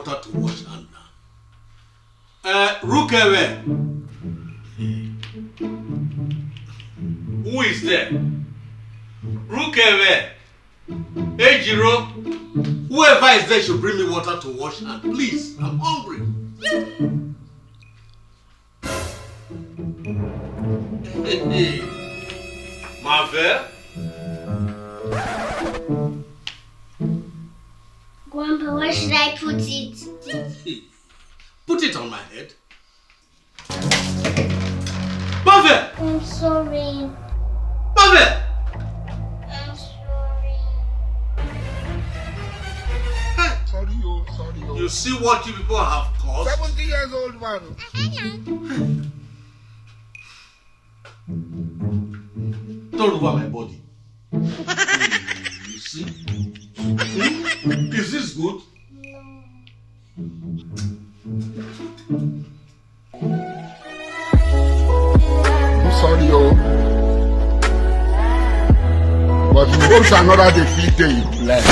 water to wash hand now. Rukewe. Who is there? Rukewe. Ejiro. Whoever is there should bring me water to wash hand. Please, I'm hungry. Marvel? Grandpa, where should I put it? Put it on my head. Marvel! I'm sorry. Marvel! I'm sorry. Sorry. You see what you people have caused? 70 years old man. Turn over my body. You see? Is this good? I'm sorry, but you hope another defeat you bless.